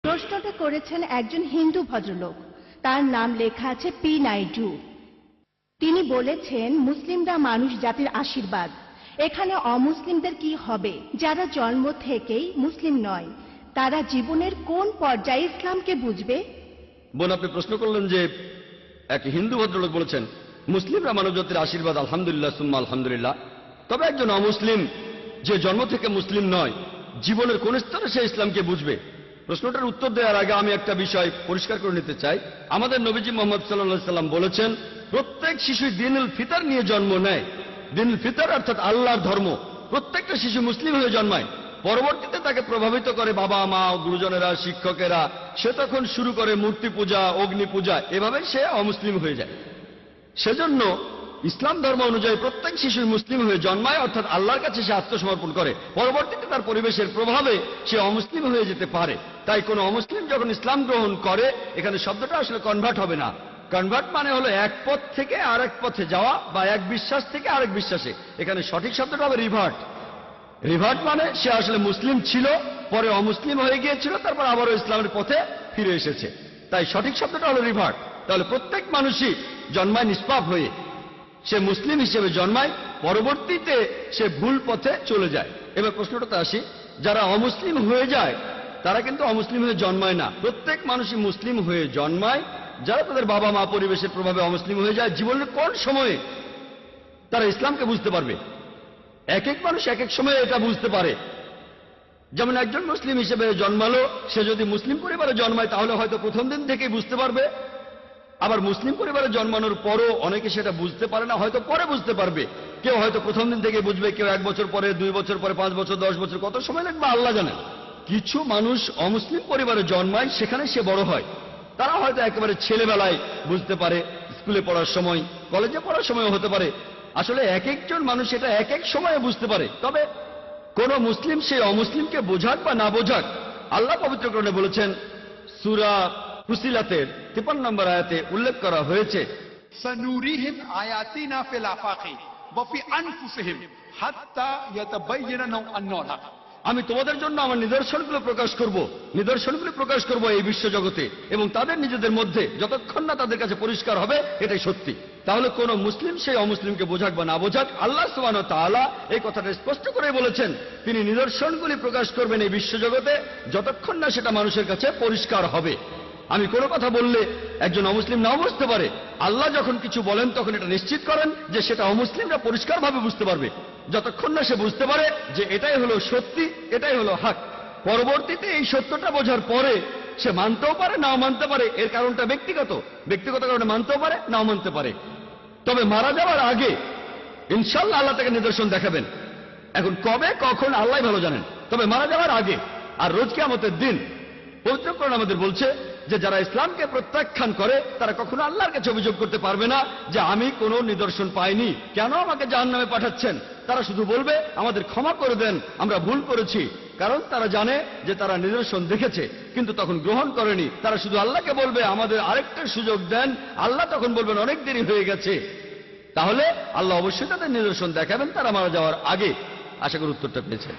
প্রশ্নটা করেছেন একজন হিন্দু ভদ্রলোক। তার নাম লেখা আছে পি নাইডু। তিনি বলেছেন মুসলিমরা মানুষ জাতির আশীর্বাদ। এখানে অমুসলিমদের কি হবে? যারা জন্ম থেকেই মুসলিম নয়, তারা জীবনের কোন পর্যায়ে ইসলামকে বুঝবে? বোন, আপনি প্রশ্ন করলেন যে এক হিন্দু ভদ্রলোক বলেছেন মুসলিমরা মানবজাতির আশীর্বাদ, আলহামদুলিল্লাহ সুম্মা আলহামদুলিল্লাহ। তবে একজন অমুসলিম যে জন্ম থেকে মুসলিম নয়, জীবনের কোন স্তরে সে ইসলামকে বুঝবে? প্রশ্নটার উত্তর দেওয়ার আগে আমি একটা বিষয় পরিষ্কার করে নিতে চাই। আমাদের নবীজি মোহাম্মদ সাল্লাল্লাহু আলাইহি সাল্লাম বলেছেন প্রত্যেক শিশুই দীনুল ফিতর নিয়ে জন্ম নেয়। দীনুল ফিতর অর্থাৎ আল্লাহর ধর্ম। প্রত্যেকটা শিশু মুসলিম হয়ে জন্মায়, পরবর্তীতে তাকে প্রভাবিত করে বাবা মা, গুরুজনেরা, শিক্ষকেরা। সে তখন শুরু করে মূর্তি পূজা, অগ্নি পূজা, এভাবে সে অমুসলিম হয়ে যায়। সেজন্য ইসলাম ধর্ম অনুযায়ী প্রত্যেক শিশু মুসলিম হয়ে জন্মায়, অর্থাৎ আল্লাহর কাছে সে আত্মসমর্পণ করে। পরবর্তীতে তার পরিবেশের প্রভাবে সে অমুসলিম হয়ে যেতে পারে। তাই কোনো অমুসলিম যখন ইসলাম গ্রহণ করে, এখানে শব্দটা আসলে কনভার্ট হবে না। কনভার্ট মানে হলো এক পথ থেকে আরেক পথে যাওয়া, বা এক বিশ্বাস থেকে আরেক বিশ্বাসে। এখানে সঠিক শব্দটা হবে রিভার্ট। রিভার্ট মানে সে আসলে মুসলিম ছিল, পরে অমুসলিম হয়ে গিয়েছিল, তারপর আবারও ইসলামের পথে ফিরে এসেছে। তাই সঠিক শব্দটা হলো রিভার্ট। তাহলে প্রত্যেক মানুষই জন্মায় নিষ্পাপ হয়ে, সে মুসলিম হিসেবে জন্মায়, পরবর্তীতে সে ভুল পথে চলে যায়। এবার প্রশ্নটাতে আসি, যারা অমুসলিম হয়ে যায় তারা কিন্তু অমুসলিম হয়ে জন্মায় না। প্রত্যেক মানুষই মুসলিম হয়ে জন্মায়। যারা তাদের বাবা মা, পরিবেশের প্রভাবে অমুসলিম হয়ে যায়, জীবনের কোন সময়ে তারা ইসলামকে বুঝতে পারবে? এক এক মানুষ এক এক সময়ে এটা বুঝতে পারে। যেমন একজন মুসলিম হিসেবে জন্মালো, সে যদি মুসলিম পরিবারে জন্মায় তাহলে হয়তো প্রথম দিন থেকেই বুঝতে পারবে। আবার মুসলিম পরিবারে জন্মানোর পরও অনেকে সেটা বুঝতে পারে না, হয়তো পরে বুঝতে পারবে। কেউ হয়তো প্রথম দিন থেকে বুঝবে, কেউ 1 বছর পরে, 2 বছর পরে, 5 বছর, 10 বছর, কত সময় লাগবে আল্লাহ জানেন। কিছু মানুষ অমুসলিম পরিবারে জন্মায়, সেখানে সে বড় হয়। তারা হয়তো একেবারে ছেলেবেলায় বুঝতে পারে, স্কুলে পড়ার সময়, কলেজে পড়ার সময়ও হতে পারে। আসলে এক একজন মানুষ এটা এক এক সময়ে বুঝতে পারে। তবে কোন মুসলিম সেই অমুসলিমকে বোঝাক বা না বোঝাক, আল্লাহ পবিত্র কোরআনে বলেছেন, সূরা ফুসিলাতের 53 নম্বর আয়াতে উল্লেখ করা হয়েছে, সানুরিহিম আয়াতিনা ফিল আফাকি ওয়া ফি আনফুসিহিম হাত্তা ইয়াতাবায়্যানা লাহুম আন্নাহু আল-হক। আমি তোমাদের জন্য আমার নিদর্শনগুলো প্রকাশ করব এই বিশ্বজগতে এবং তাদের নিজেদের মধ্যে, যতক্ষণ না তাদের কাছে পরিষ্কার হবে এটাই সত্যি। তাহলে কোন মুসলিম সেই অমুসলিমকে বোঝাক বা না বোঝাক, আল্লাহ সুবহানাহু ওয়া তাআলা এই কথাটা স্পষ্ট করে বলেছেন, তিনি নিদর্শনগুলি প্রকাশ করবেন এই বিশ্বজগতে যতক্ষণ না সেটা মানুষের কাছে পরিষ্কার হবে। আমি কোনো কথা বললে একজন অমুসলিম নাও বুঝতে পারে, আল্লাহ যখন কিছু বলেন তখন এটা নিশ্চিত করেন যে সেটা অমুসলিমরা পরিষ্কারভাবে বুঝতে পারবে, যতক্ষণ না সে বুঝতে পারে যে এটাই হলো সত্যি, এটাই হলো হক। পরবর্তীতে এই সত্যটা বোঝার পরে সে মানতেও পারে, নাও মানতে পারে। এর কারণটা ব্যক্তিগত কারণে মানতেও পারে, নাও মানতে পারে। তবে মারা যাওয়ার আগে ইনশাআল্লাহ আল্লাহ তাকে নিদর্শন দেখাবেন। এখন কবে কখন আল্লাহ ভালো জানেন, তবে মারা যাওয়ার আগে। আর রোজ কিয়ামতের দিন পবিত্র কোরআন আমাদের বলছে যে যারা ইসলামকে প্রত্যাখ্যান করে তারা কখনো আল্লাহর কাছে অভিযোগ করতে পারবে না যে আমি কোনো নিদর্শন পাইনি, কেন আমাকে জাহান্নামে পাঠাচ্ছেন। তারা শুধু বলবে আমাদের ক্ষমা করে দেন, আমরা ভুল করেছি। কারণ তারা জানে যে তারা নিদর্শন দেখেছে কিন্তু তখন গ্রহণ করেনি। তারা শুধু আল্লাহকে বলবে আমাদের আরেকটা সুযোগ দেন। আল্লাহ তখন বলবেন অনেক দেরি হয়ে গেছে। তাহলে আল্লাহ অবশ্যই তাদের নিদর্শন দেখাবেন তারা মারা যাওয়ার আগে। আশা করি উত্তরটা পেয়েছেন।